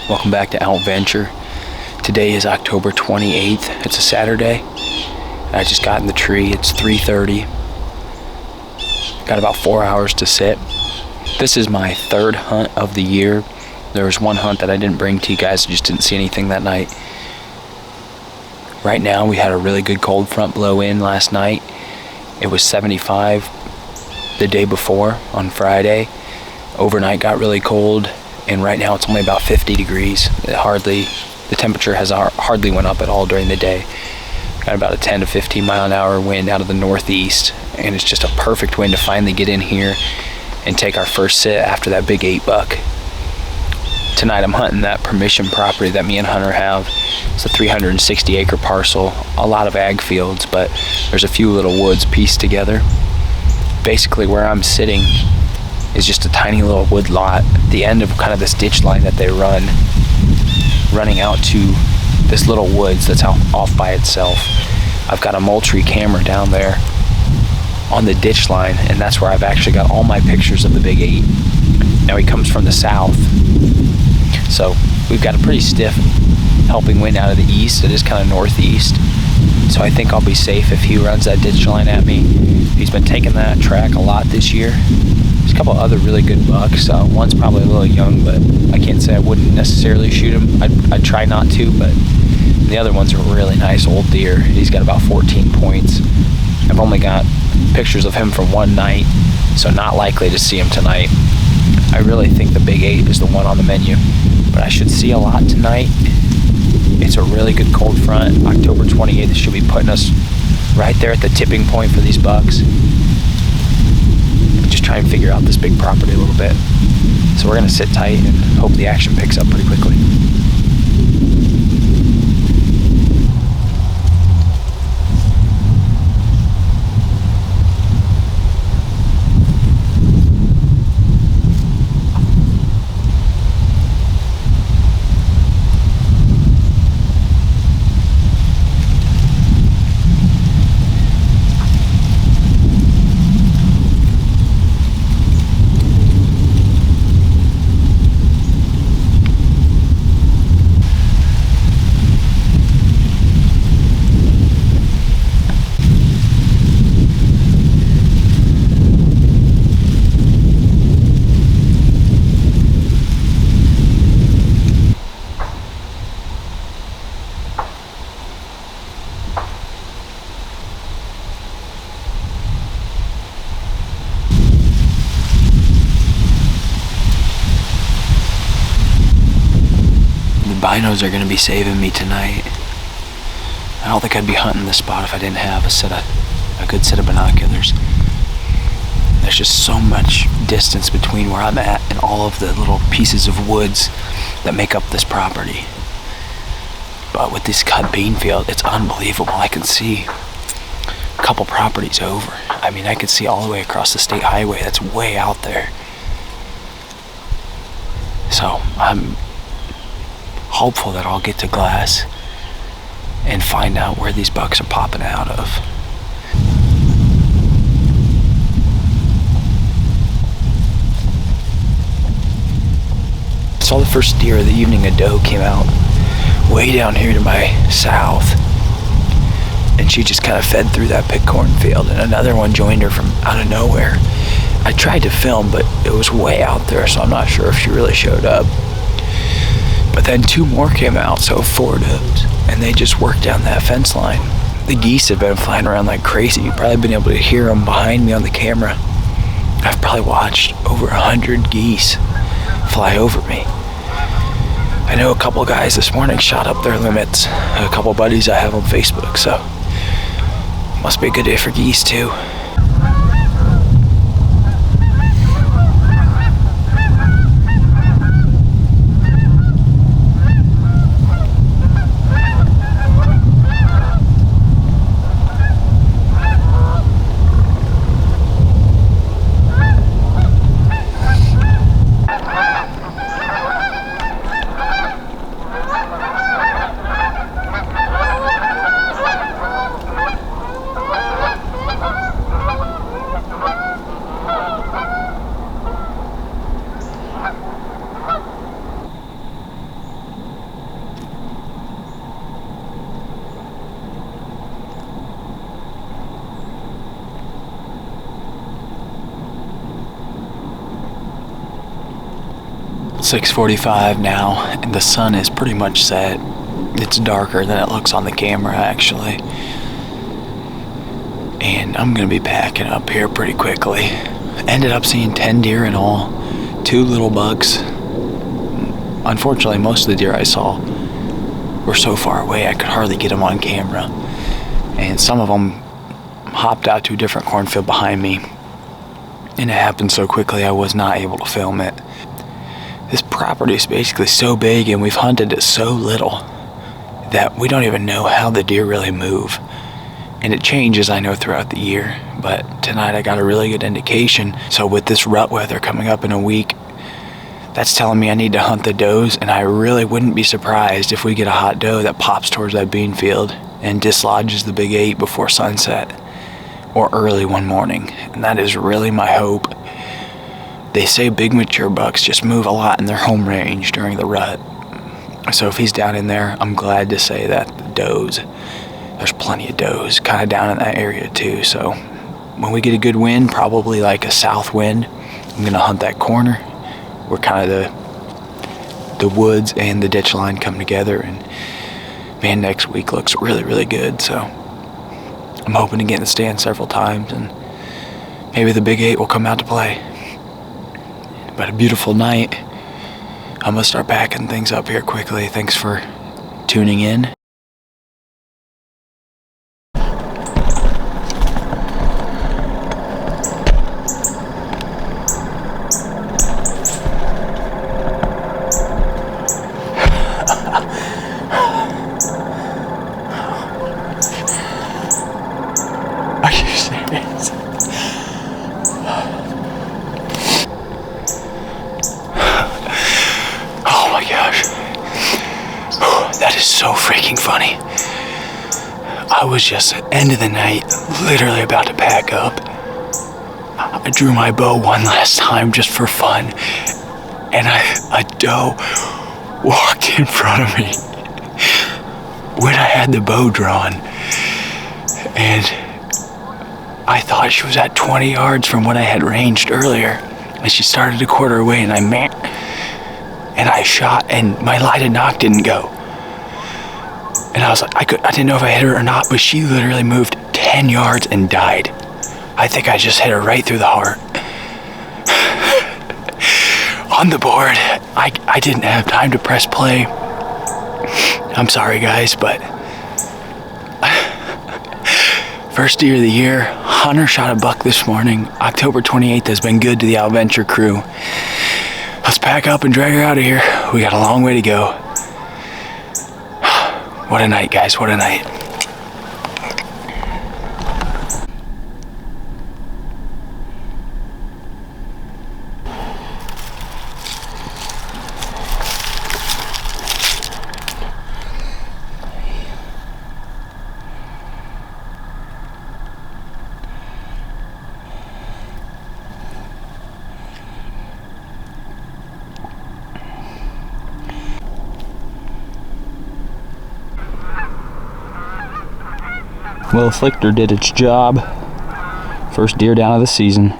Welcome back to OutVenture. Today is October 28th. It's a Saturday. I just got in the tree. It's 3:30. Got about 4 hours to sit. This is my third hunt of the year. There was one hunt that I didn't bring to you guys. I just didn't see anything that night. Right now we had a really good cold front blow in last night. It was 75 the day before on Friday. Overnight got really cold, and right now it's only about 50 degrees. The temperature has hardly went up at all during the day. Got about a 10 to 15 mile an hour wind out of the northeast, and it's just a perfect wind to finally get in here and take our first sit after that big 8-buck. Tonight I'm hunting that permission property that me and Hunter have. It's a 360 acre parcel, a lot of ag fields, but there's a few little woods pieced together. Basically where I'm sitting is just a tiny little wood lot at the end of kind of this ditch line that they running out to this little woods that's out off by itself. I've got a Moultrie camera down there on the ditch line, and that's where I've actually got all my pictures of the big 8. Now he comes from the south, so we've got a pretty stiff helping wind out of the east. It is kind of northeast, so I think I'll be safe if he runs that ditch line at me. He's been taking that track a lot this year. There's a couple other really good bucks. One's probably a little young, but I can't say I wouldn't necessarily shoot him. I'd try not to, but the other one's a really nice old deer. He's got about 14 points. I've only got pictures of him from one night, so not likely to see him tonight. I really think the big 8 is the one on the menu, but I should see a lot tonight. It's a really good cold front. October 28th should be putting us right there at the tipping point for these bucks. Just try and figure out this big property a little bit. So we're gonna sit tight and hope the action picks up pretty quickly. Binos are going to be saving me tonight. I don't think I'd be hunting this spot if I didn't have a good set of binoculars. There's just so much distance between where I'm at and all of the little pieces of woods that make up this property. But with this cut bean field, it's unbelievable. I can see a couple properties over. I mean, I can see all the way across the state highway. That's way out there. So I'm hopeful that I'll get to glass and find out where these bucks are popping out of. Saw the first deer of the evening. A doe came out way down here to my south, and she just kind of fed through that pickcorn field, and another one joined her from out of nowhere. I tried to film, but it was way out there, so I'm not sure if she really showed up. But then 2 more came out, so 4 does, and they just worked down that fence line. The geese have been flying around like crazy. You've probably been able to hear them behind me on the camera. I've probably watched over 100 geese fly over me. I know a couple guys this morning shot up their limits. A couple buddies I have on Facebook, so must be a good day for geese too. 6:45 now, and the sun is pretty much set. It's darker than it looks on the camera, actually. And I'm gonna be packing up here pretty quickly. Ended up seeing 10 deer in all, 2 little bucks. Unfortunately, most of the deer I saw were so far away I could hardly get them on camera. And some of them hopped out to a different cornfield behind me. And it happened so quickly I was not able to film it. This property is basically so big and we've hunted it so little that we don't even know how the deer really move. And it changes, I know, throughout the year, but tonight I got a really good indication. So with this rut weather coming up in a week, that's telling me I need to hunt the does, and I really wouldn't be surprised if we get a hot doe that pops towards that bean field and dislodges the big 8 before sunset or early one morning. And that is really my hope. They say big mature bucks just move a lot in their home range during the rut. So if he's down in there, I'm glad to say that the does, there's plenty of does kind of down in that area too. So when we get a good wind, probably like a south wind, I'm gonna hunt that corner where kind of the woods and the ditch line come together. And man, next week looks really, really good. So I'm hoping to get in the stand several times and maybe the big 8 will come out to play. But a beautiful night. I'm gonna start packing things up here quickly. Thanks for tuning in. Are you serious? Oh my gosh. That is so freaking funny. I was just end of the night, literally about to pack up. I drew my bow one last time just for fun, and a doe walked in front of me when I had the bow drawn, and I thought she was at 20 yards from what I had ranged earlier, and she started a quarter away, and I shot, and my lighted knock didn't go. And I was like, I didn't know if I hit her or not, but she literally moved 10 yards and died. I think I just hit her right through the heart. On the board, I didn't have time to press play. I'm sorry guys, but first deer of the year. Hunter shot a buck this morning. October 28th has been good to the OutVenture crew. Let's pack up and drag her out of here. We got a long way to go. What a night, guys, what a night. Well, Flicker did its job. First deer down of the season.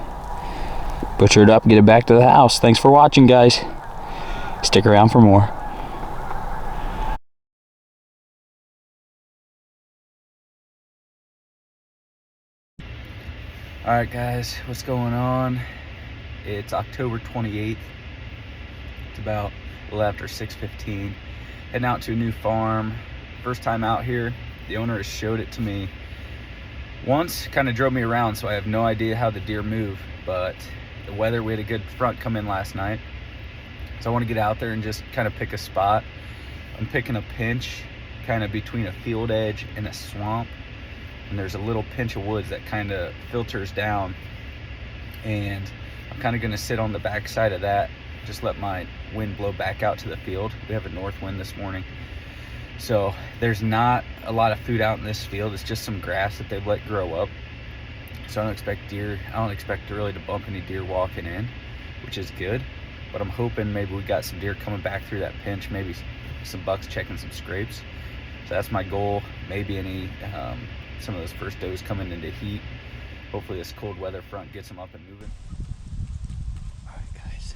Butcher it up, get it back to the house. Thanks for watching, guys. Stick around for more. Alright guys, what's going on? It's October 28th. It's about a little after 6:15. Heading out to a new farm. First time out here. The owner has showed it to me once, kind of drove me around, so I have no idea how the deer move, but the weather, we had a good front come in last night, so I want to get out there and just kind of pick a spot. I'm picking a pinch kind of between a field edge and a swamp, and there's a little pinch of woods that kind of filters down, and I'm kind of going to sit on the back side of that, just let my wind blow back out to the field. We have a north wind this morning. So there's not a lot of food out in this field. It's just some grass that they've let grow up. So I don't expect really to bump any deer walking in, which is good. But I'm hoping maybe we got some deer coming back through that pinch, maybe some bucks checking some scrapes. So that's my goal. Maybe some of those first does coming into heat. Hopefully this cold weather front gets them up and moving. All right guys,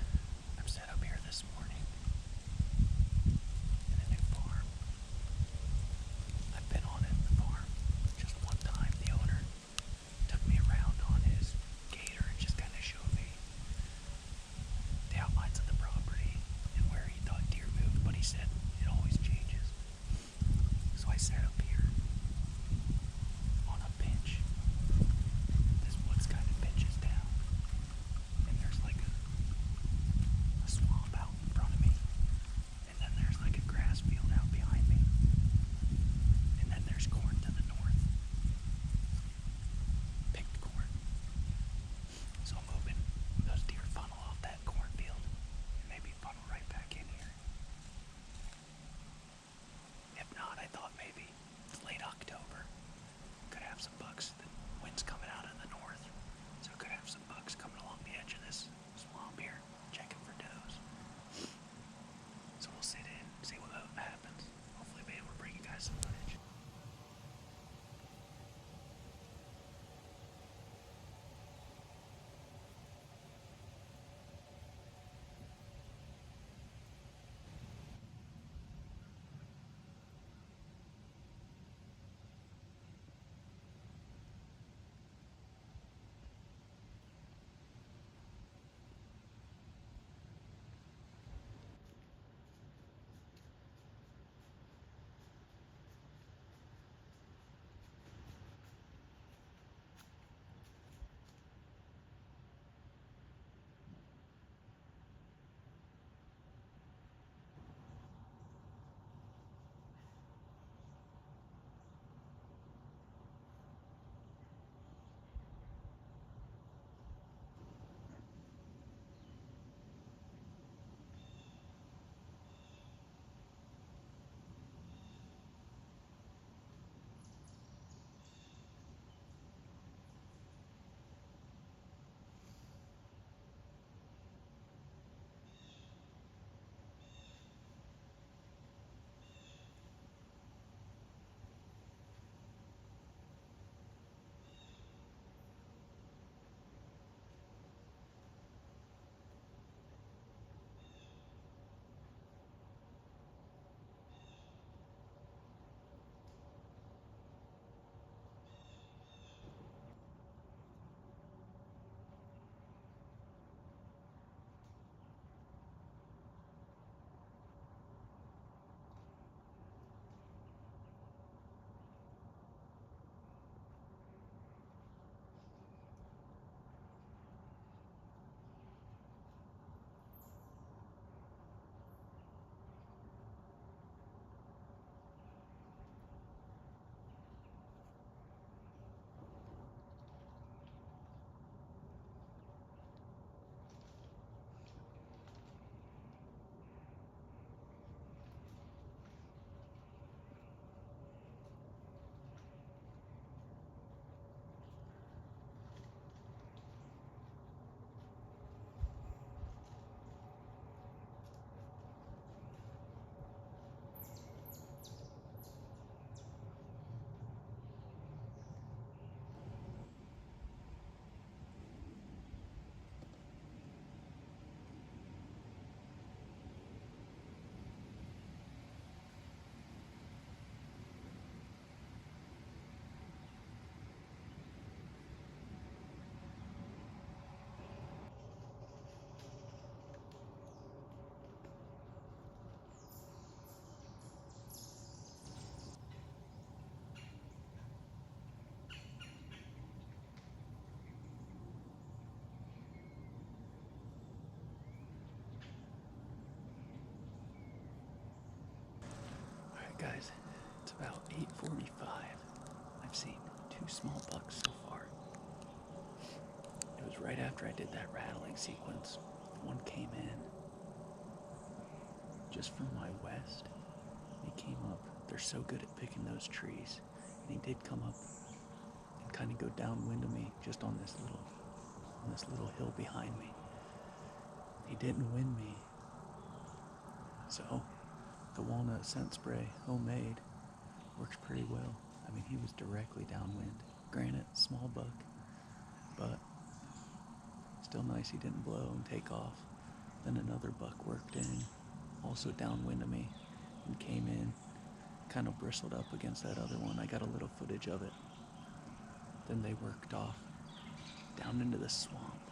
I'm set up here this morning. have some bucks. The wind's coming out of the north, so could have some bucks coming along the edge of this swamp here, checking for does. So we'll sit in, see what happens. Hopefully be able to bring you guys some footage. Guys, it's about 8:45. I've seen 2 small bucks so far. It was right after I did that rattling sequence. One came in just from my west. He came up. They're so good at picking those trees. And he did come up and kind of go downwind of me just on this little hill behind me. He didn't wind me. So the walnut scent spray, homemade, works pretty well. I mean, he was directly downwind. Granted, small buck, but still nice he didn't blow and take off. Then another buck worked in, also downwind of me, and came in, kind of bristled up against that other one. I got a little footage of it. Then they worked off down into the swamp.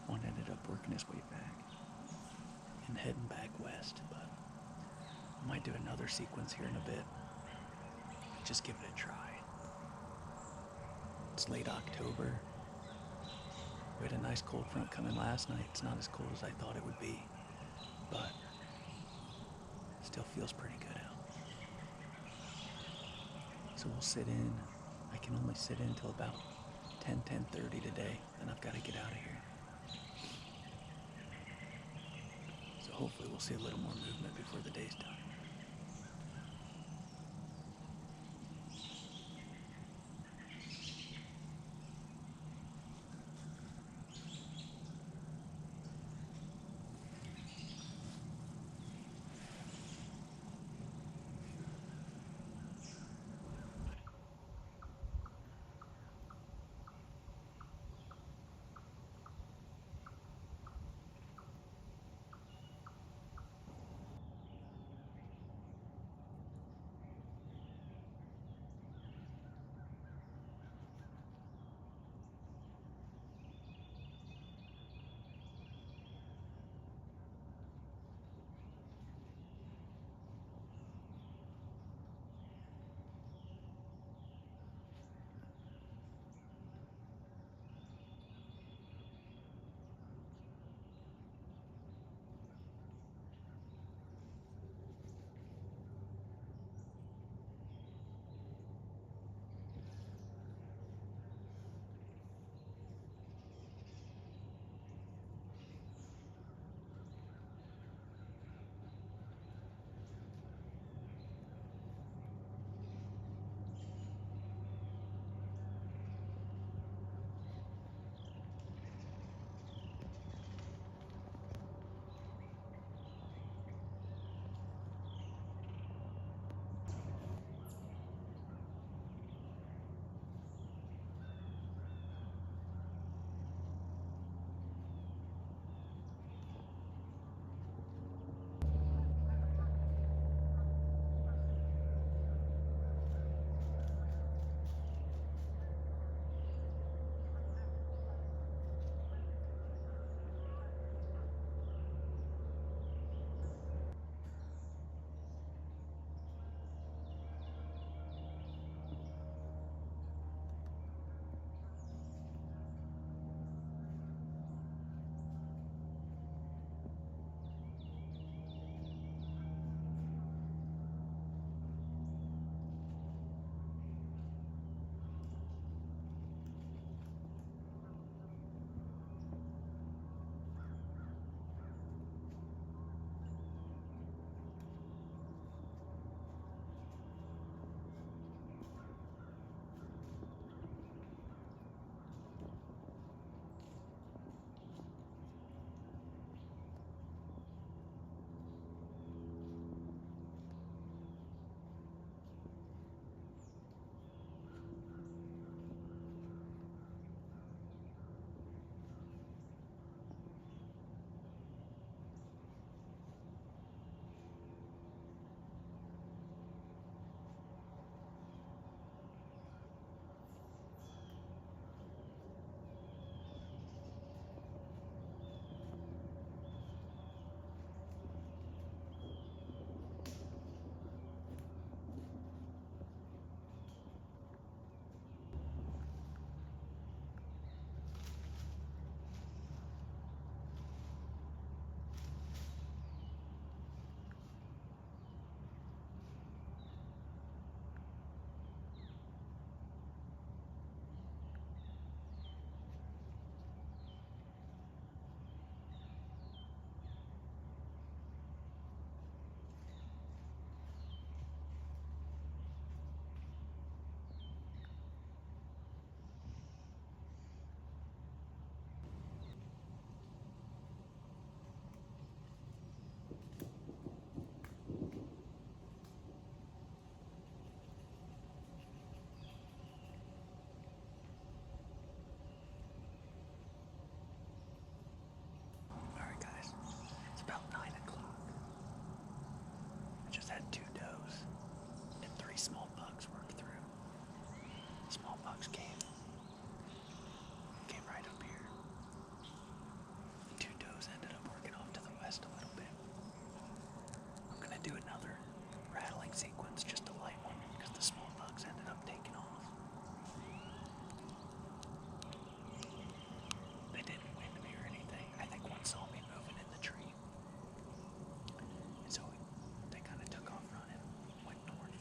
One ended up working his way back and heading back west, but I might do another sequence here in a bit. Just give it a try. It's late October. We had a nice cold front come in last night. It's not as cold as I thought it would be, but still feels pretty good out. So we'll sit in. I can only sit in till about 10:30 today, then I've got to get out of here. So hopefully we'll see a little more movement before the day's done. Just had 2 does and 3 small bucks worked through. Small bucks came right up here. 2 does ended up working off to the west a little bit. I'm gonna do another rattling sequence, just a light one, because the small bucks ended up taking off. They didn't wind me or anything. I think one saw me moving in the tree. And so they kind of took off running, went north.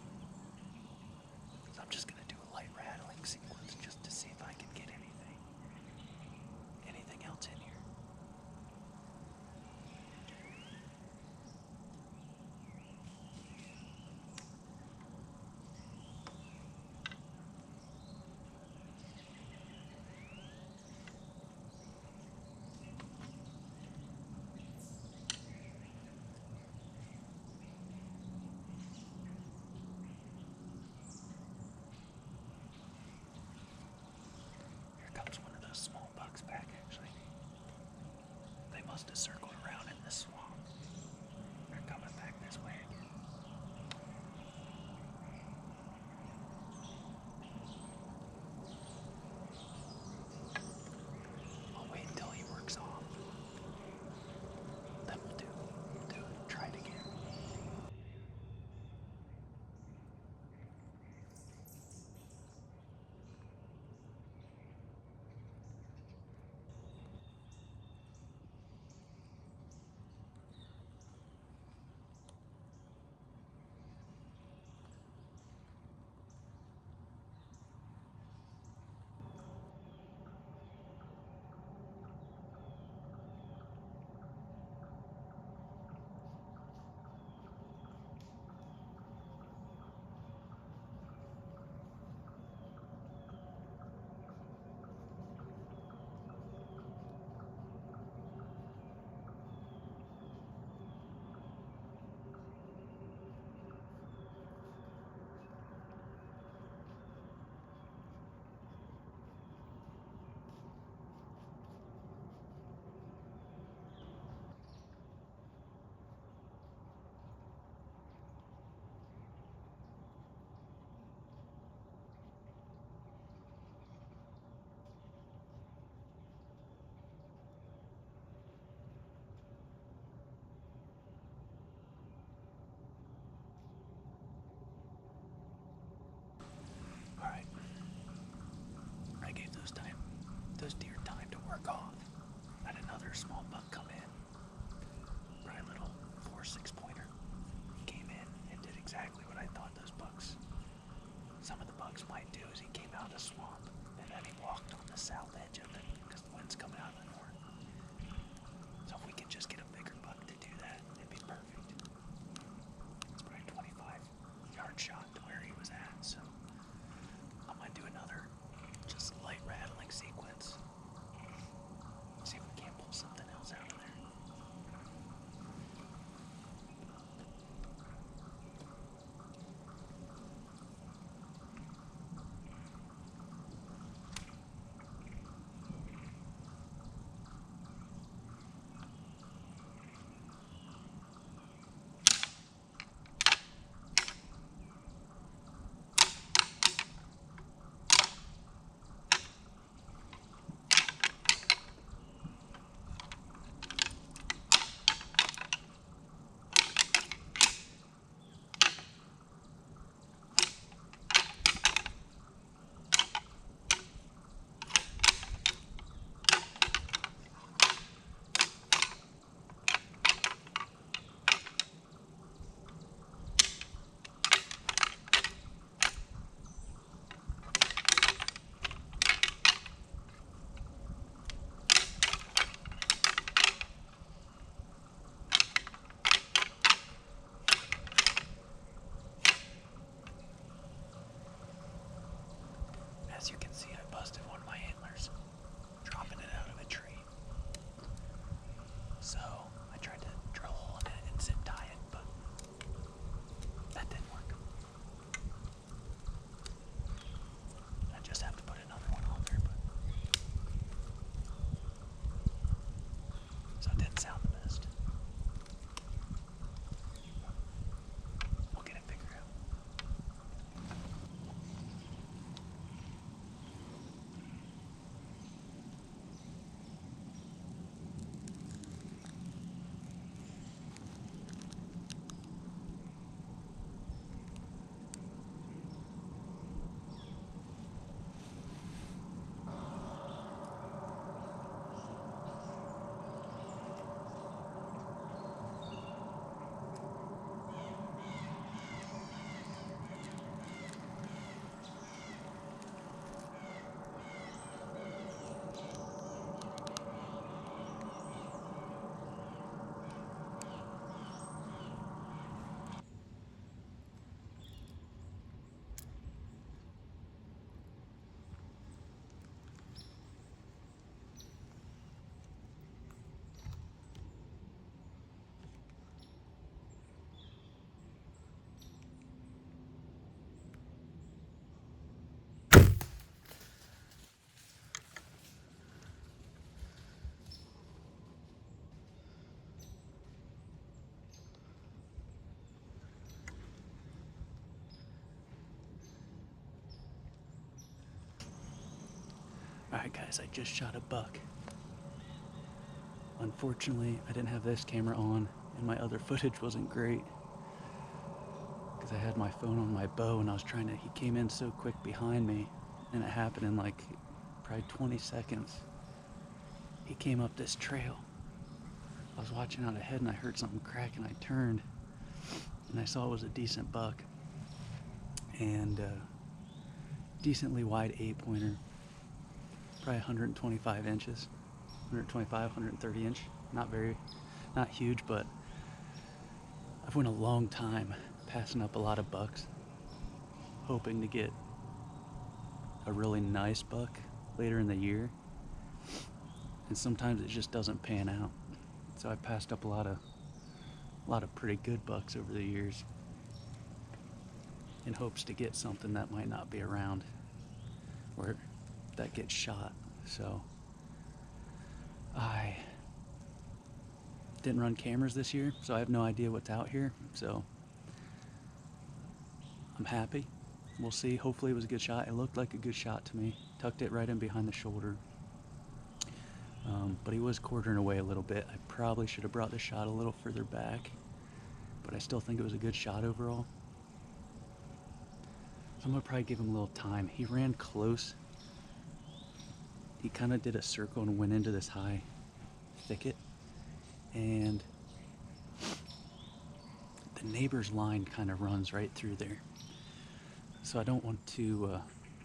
So I'm just gonna do a light rattling sequence just to see if I can get anything else in here. One of those small bucks back, actually. They must have circled around in this swamp. They're coming back this way again. I'll wait until he works off. Then we'll try it again. Alright. I gave those deer time to work off. Had another small buck come in. Probably a little 4-6 pointer. He came in and did exactly what I thought some of the bucks might do is he came out of the swamp and then he walked on the south edge of it because the wind's coming out of the north. So if we can just get a bigger buck to do that, it'd be perfect. It's probably a 25-yard shot to where he was at, so I'm gonna do another just light rattling sequence. See if we can't pull something else out of there. As you can see, I busted one of my antlers, dropping it out of a tree. So I tried to drill a hole in it and zip tie it, but that didn't work. I just have to put another one on there, but so it didn't sound the best. Alright guys, I just shot a buck. Unfortunately, I didn't have this camera on and my other footage wasn't great because I had my phone on my bow and I was trying to, he came in so quick behind me and it happened in like probably 20 seconds. He came up this trail. I was watching out ahead and I heard something crack and I turned and I saw it was a decent buck and decently wide 8-pointer, probably 125 inches, 125, 130 inch, not huge, but I've went a long time passing up a lot of bucks, hoping to get a really nice buck later in the year, and sometimes it just doesn't pan out. So I passed up a lot of pretty good bucks over the years in hopes to get something that might not be around or that gets shot. So I didn't run cameras this year, so I have no idea what's out here. So I'm happy. We'll see. Hopefully it was a good shot. It looked like a good shot to me. Tucked it right in behind the shoulder. But he was quartering away a little bit. I probably should have brought the shot a little further back, but I still think it was a good shot overall. So I'm gonna probably give him a little time. He ran close. He kind of did a circle and went into this high thicket, and the neighbor's line kind of runs right through there. So I don't want to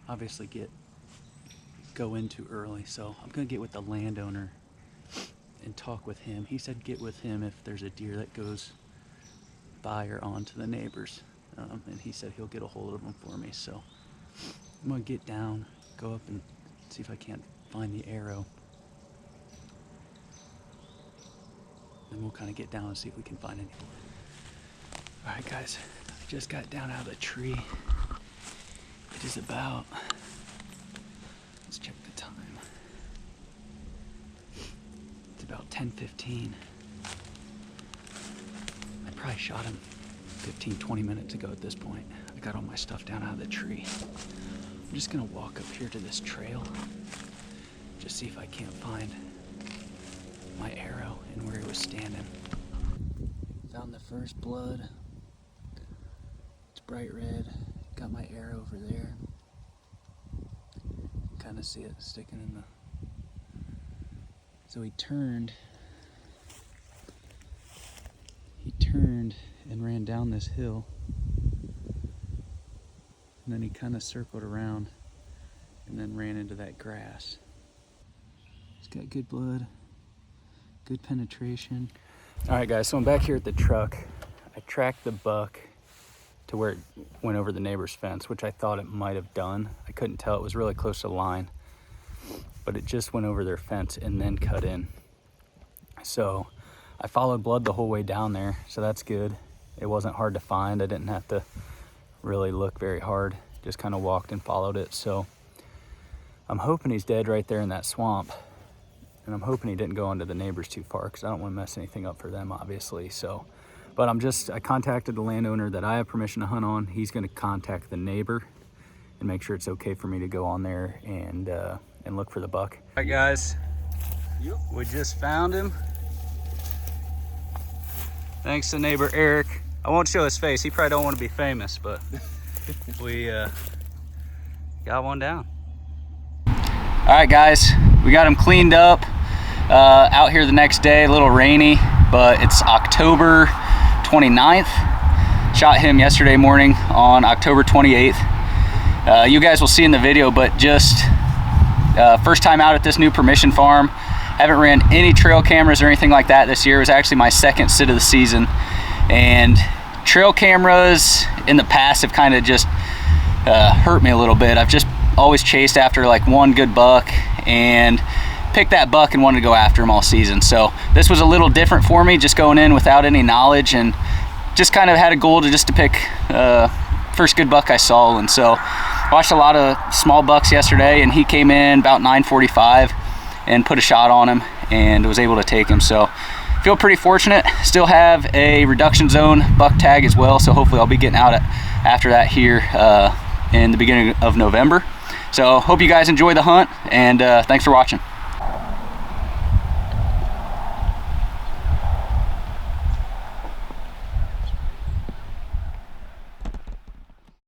obviously go in too early. So I'm gonna get with the landowner and talk with him. He said get with him if there's a deer that goes by or onto the neighbors. And he said he'll get a hold of them for me. So I'm gonna get down, go up and see if I can't find the arrow. Then we'll kind of get down and see if we can find any. All right guys, I just got down out of the tree. It is about, let's check the time. It's about 10:15. I probably shot him 15-20 minutes ago at this point. I got all my stuff down out of the tree. I'm just gonna walk up here to this trail, just see if I can't find my arrow and where he was standing. Found the first blood. It's bright red. Got my arrow over there. You can kind of see it sticking in the... So he turned and ran down this hill. And then he kind of circled around and then ran into that grass. He's got good blood, good penetration. All right guys, so I'm back here at the truck. I tracked the buck to where it went over the neighbor's fence, which I thought it might have done. I couldn't tell, it was really close to the line, but it just went over their fence and then cut in. So I followed blood the whole way down there, so that's good. It wasn't hard to find. I didn't have to really look very hard, just kind of walked and followed it. So I'm hoping he's dead right there in that swamp, and I'm hoping he didn't go onto the neighbors too far because I don't want to mess anything up for them, obviously. So, but I contacted the landowner that I have permission to hunt on. He's going to contact the neighbor and make sure it's okay for me to go on there and look for the buck. All right guys, we just found him. Thanks to neighbor Eric. I won't show his face, he probably don't want to be famous, but we got one down. All right guys, we got him cleaned up. Out here the next day, a little rainy, but it's October 29th. Shot him yesterday morning on October 28th. You guys will see in the video, but just first time out at this new permission farm. Haven't ran any trail cameras or anything like that this year. It was actually my second sit of the season. And trail cameras in the past have kind of just hurt me a little bit. I've just always chased after like one good buck and picked that buck and wanted to go after him all season. So this was a little different for me, just going in without any knowledge, and just kind of had a goal to pick first good buck I saw. And so watched a lot of small bucks yesterday, and he came in about 9:45 and put a shot on him and was able to take him. So feel pretty fortunate. Still have a reduction zone buck tag as well, so hopefully I'll be getting out after that here in the beginning of November. So hope you guys enjoy the hunt, and thanks for watching.